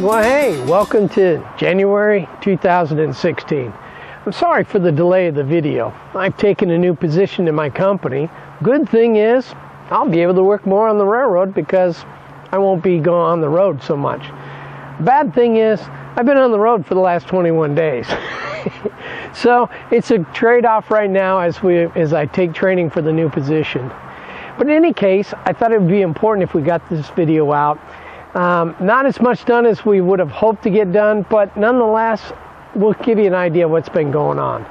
Well, hey, welcome to January 2016. I'm sorry for the delay of the video. I've taken a new position in my company. Good thing is, I'll be able to work more on the railroad because I won't be going on the road so much. Bad thing is, I've been on the road for the last 21 days. So it's a trade-off right now as I take training for the new position. But in any case, I thought it would be important if we got this video out. Not as much done as we would have hoped to get done, but nonetheless, we'll give you an idea of what's been going on.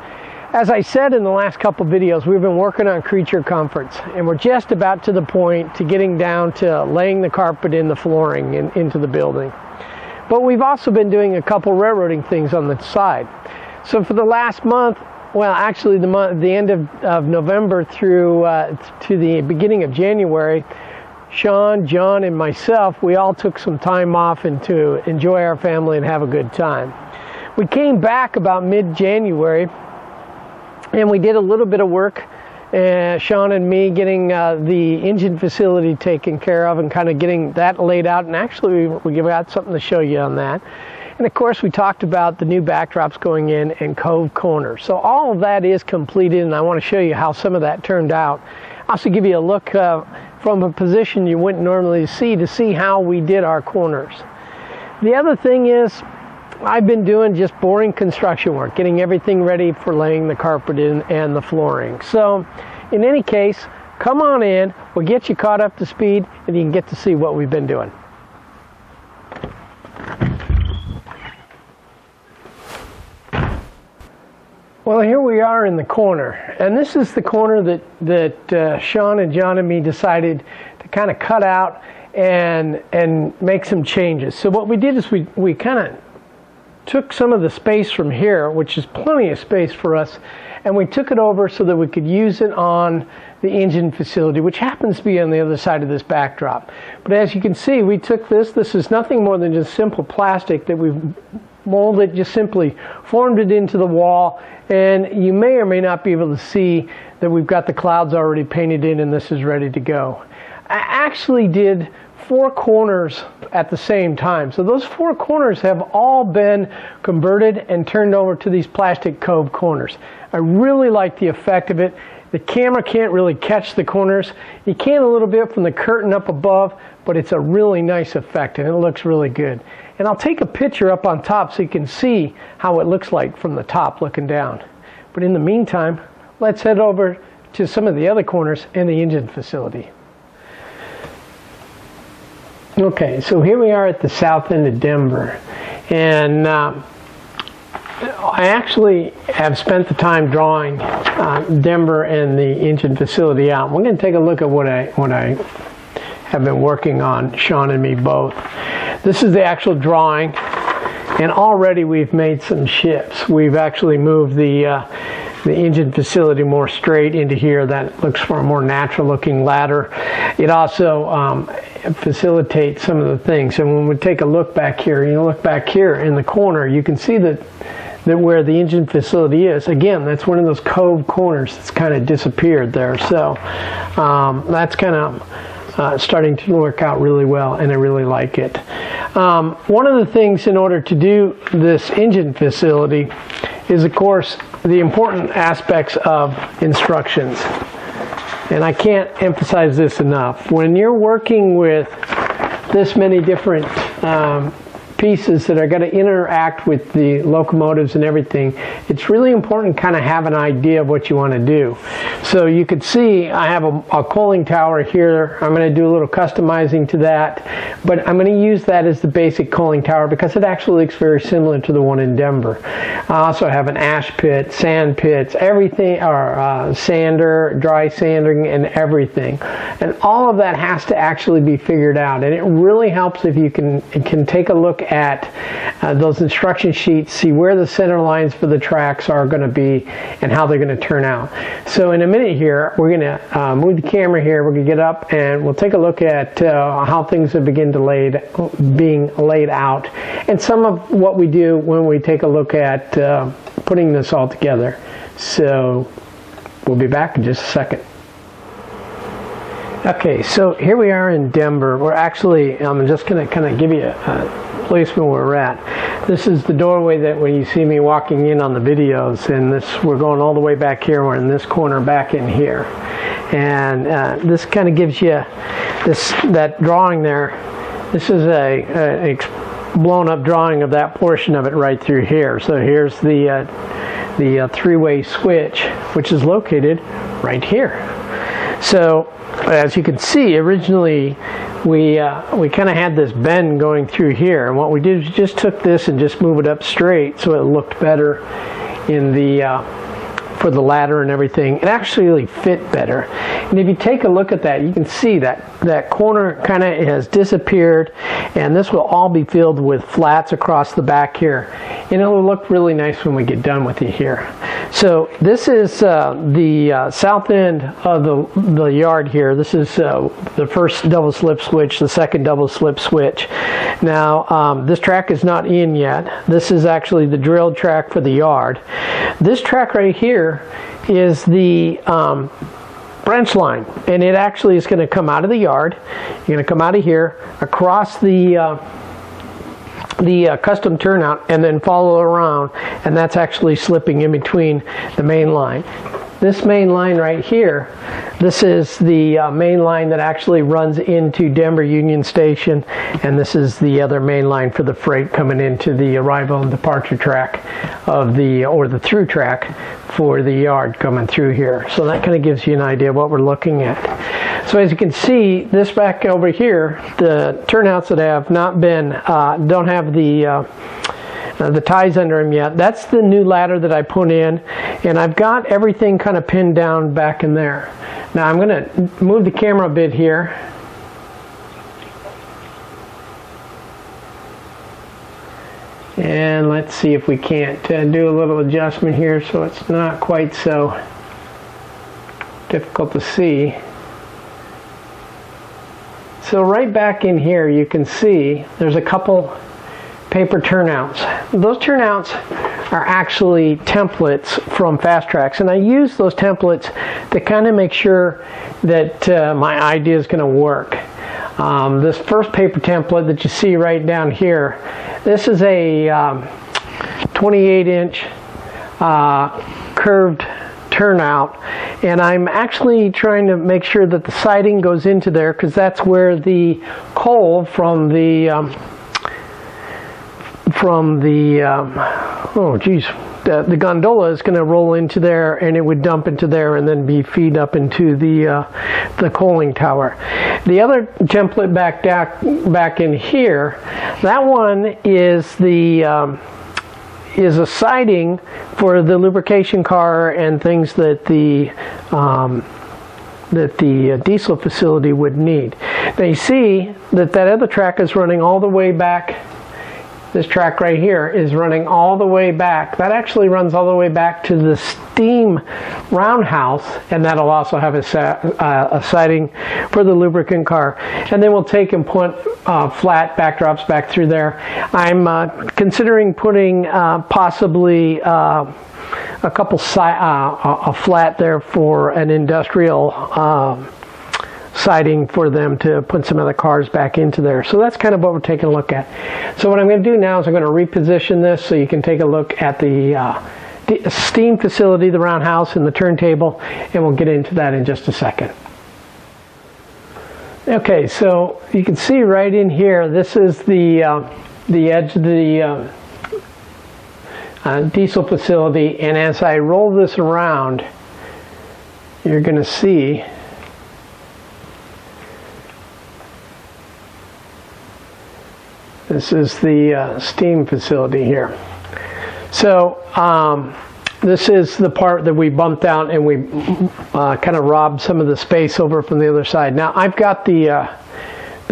As I said in the last couple videos, we've been working on creature comforts, and we're just about to the point to getting down to laying the carpet in the flooring into the building. But we've also been doing a couple railroading things on the side. So for the last month, well, actually the end of November through to the beginning of January, Sean, John, and myself, we all took some time off and to enjoy our family and have a good time. We came back about mid-January, and we did a little bit of work, Sean and me, getting the engine facility taken care of and kind of getting that laid out. And actually, we got something to show you on that. And of course, we talked about the new backdrops going in and cove corners. So all of that is completed, and I want to show you how some of that turned out. I'll also give you a look from a position you wouldn't normally see to see how we did our corners. The other thing is, I've been doing just boring construction work, getting everything ready for laying the carpet in and the flooring. So in any case, come on in, we'll get you caught up to speed, and you can get to see what we've been doing. Well, here we are in the corner, and this is the corner that Sean and John and me decided to kind of cut out and make some changes. So what we did is we kind of took some of the space from here, which is plenty of space for us, and we took it over so that we could use it on the engine facility, which happens to be on the other side of this backdrop. But as you can see, we took this is nothing more than just simple plastic that we've molded, just simply formed it into the wall, and you may or may not be able to see that we've got the clouds already painted in and this is ready to go. I actually did 4 corners at the same time. So those 4 corners have all been converted and turned over to these plastic cove corners. I really like the effect of it. The camera can't really catch the corners. You can a little bit from the curtain up above, but it's a really nice effect and it looks really good. And I'll take a picture up on top so you can see how it looks like from the top looking down. But in the meantime, let's head over to some of the other corners in the engine facility. Okay, so here we are at the south end of Denver, and I actually have spent the time drawing Denver and the engine facility out. We're going to take a look at what I have been working on, Sean and me both. This is the actual drawing, and already we've made some shifts. We've actually moved the engine facility more straight into here. That looks for a more natural looking ladder. It also facilitates some of the things. And when we take a look back here, you look back here in the corner, you can see that where the engine facility is, again, that's one of those cove corners that's kind of disappeared there. So that's kind of starting to work out really well, and I really like it. One of the things in order to do this engine facility is, of course, the important aspects of instructions. And I can't emphasize this enough. When you're working with this many different pieces that are going to interact with the locomotives and everything, it's really important to kind of have an idea of what you want to do. So you could see I have a coaling tower here. I'm going to do a little customizing to that, but I'm going to use that as the basic coaling tower because it actually looks very similar to the one in Denver. I also have an ash pit, sand pits, everything, or sander, dry sanding, and everything. And all of that has to actually be figured out, and it really helps if you can take a look at those instruction sheets, see where the center lines for the tracks are going to be and how they're going to turn out. So in a minute here, we're going to move the camera here. We're going to get up and we'll take a look at how things have begun to being laid out, and some of what we do when we take a look at putting this all together. So we'll be back in just a second. Okay, so here we are in Denver. We're actually, I'm just going to kind of give you a placement where we're at. This is the doorway that when you see me walking in on the videos, and this, we're going all the way back here. We're in this corner back in here. And this kind of gives you that drawing there. This is a blown up drawing of that portion of it right through here. So here's the three-way switch, which is located right here. So as you can see, originally we kind of had this bend going through here, and what we did is just took this and just move it up straight so it looked better in the for the ladder and everything. It actually fit better. And if you take a look at that, you can see that corner kind of has disappeared, and this will all be filled with flats across the back here, and it'll look really nice when we get done with it here. So this is the south end of the yard here. This is the first double slip switch, the second double slip switch. Now this track is not in yet. This is actually the drilled track for the yard. This track right here is the branch line, and it actually is going to come out of the yard. You're going to come out of here across the custom turnout and then follow around, and that's actually slipping in between the main line. This main line right here, this is the main line that actually runs into Denver Union Station, and this is the other main line for the freight coming into the arrival and departure track of the through track for the yard coming through here. So that kind of gives you an idea of what we're looking at. So as you can see, this back over here, the turnouts that have not been, don't have the ties under them yet. That's the new ladder that I put in, and I've got everything kind of pinned down back in there. Now I'm going to move the camera a bit here. And let's see if we can't do a little adjustment here so it's not quite so difficult to see. So right back in here you can see there's a couple paper turnouts. Those turnouts are actually templates from Fast Tracks, and I use those templates to kind of make sure that my idea is going to work. This first paper template that you see right down here, this is a 28-inch curved turnout, and I'm actually trying to make sure that the siding goes into there, because that's where the cove from the the gondola is going to roll into there, and it would dump into there and then be feed up into the coaling tower. The other template back in here, that one is is a siding for the lubrication car and things that the diesel facility would need. Now you see that other track is running all the way back. This track right here is running all the way back. That actually runs all the way back to the steam roundhouse, and that'll also have a siding for the lubricant car. And then we'll take and put flat backdrops back through there. I'm considering putting possibly a couple a flat there for an industrial siding for them to put some of the cars back into there. So that's kind of what we're taking a look at. So what I'm going to do now is I'm going to reposition this so you can take a look at the steam facility, the roundhouse, and the turntable, and we'll get into that in just a second. Okay, so you can see right in here, this is the edge of the diesel facility, and as I roll this around, you're going to see this is the steam facility here. So this is the part that we bumped out, and we kind of robbed some of the space over from the other side. Now I've got the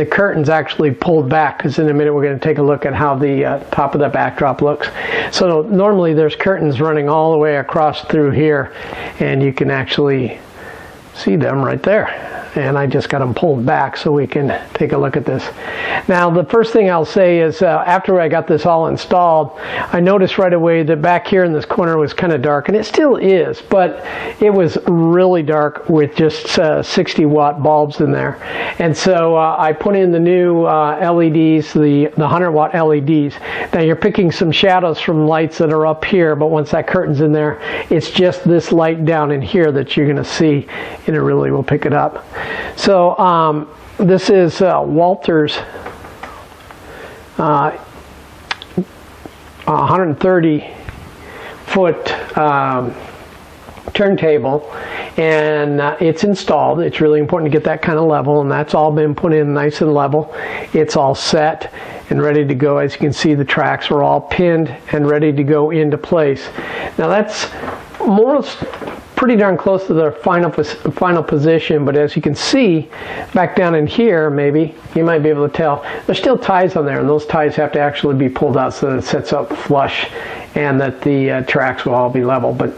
curtains actually pulled back, because in a minute we're going to take a look at how the top of the backdrop looks. So normally there's curtains running all the way across through here, and you can actually see them right there. and I just got them pulled back so we can take a look at this. Now the first thing I'll say is after I got this all installed, I noticed right away that back here in this corner was kind of dark, and it still is, but it was really dark with just 60 watt bulbs in there. And so I put in the new LEDs, the 100 watt LEDs. Now you're picking some shadows from lights that are up here, but once that curtain's in there, it's just this light down in here that you're going to see, and it really will pick it up. So this is Walter's 130 foot turntable, and it's installed. It's really important to get that kind of level, and that's all been put in nice and level. It's all set and ready to go. As you can see, the tracks are all pinned and ready to go into place. Now that's pretty darn close to the final position, but as you can see back down in here, maybe you might be able to tell there's still ties on there, and those ties have to actually be pulled out so that it sets up flush and that the tracks will all be level. But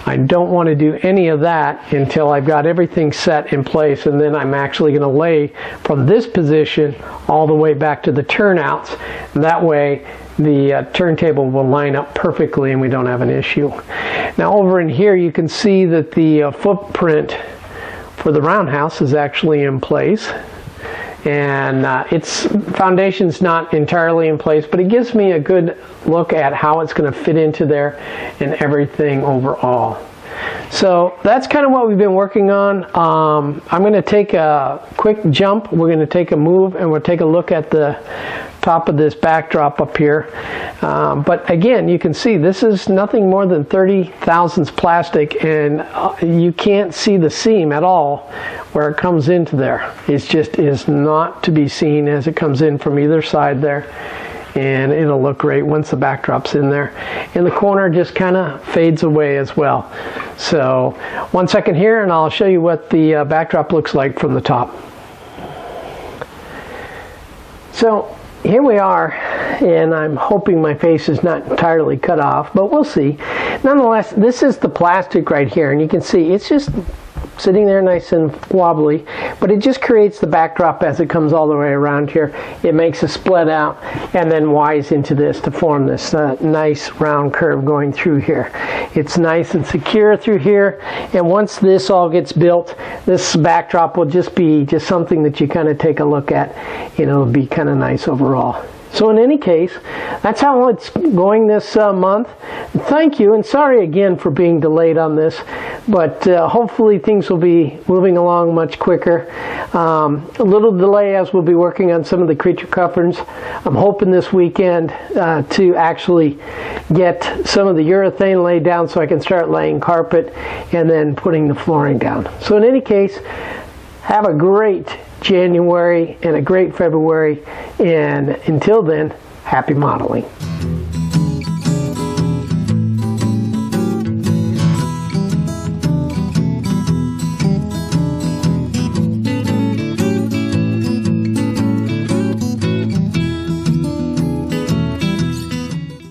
I don't want to do any of that until I've got everything set in place, and then I'm actually going to lay from this position all the way back to the turnouts, and that way the turntable will line up perfectly and we don't have an issue. Now over in here you can see that the footprint for the roundhouse is actually in place, and its foundation's not entirely in place, but it gives me a good look at how it's going to fit into there and everything overall. So that's kind of what we've been working on. I'm going to take a quick jump. We're going to take a move and we'll take a look at the top of this backdrop up here. But again, you can see this is nothing more than 30 thousandths plastic, and you can't see the seam at all where it comes into there. It just is not to be seen as it comes in from either side there. And it'll look great once the backdrop's in there. And the corner just kind of fades away as well. So 1 second here and I'll show you what the backdrop looks like from the top. So here we are, and I'm hoping my face is not entirely cut off, but we'll see. Nonetheless, this is the plastic right here, and you can see it's just sitting there nice and wobbly, but it just creates the backdrop as it comes all the way around here. It makes a split out and then Y's into this to form this nice round curve going through here. It's nice and secure through here, and once this all gets built, this backdrop will just be something that you kind of take a look at. It'll be kind of nice overall. So in any case, that's how it's going this month. Thank you, and sorry again for being delayed on this, but hopefully things will be moving along much quicker. A little delay as we'll be working on some of the creature coverings. I'm hoping this weekend to actually get some of the urethane laid down so I can start laying carpet and then putting the flooring down. So in any case, have a great January and a great February, and until then, happy modeling.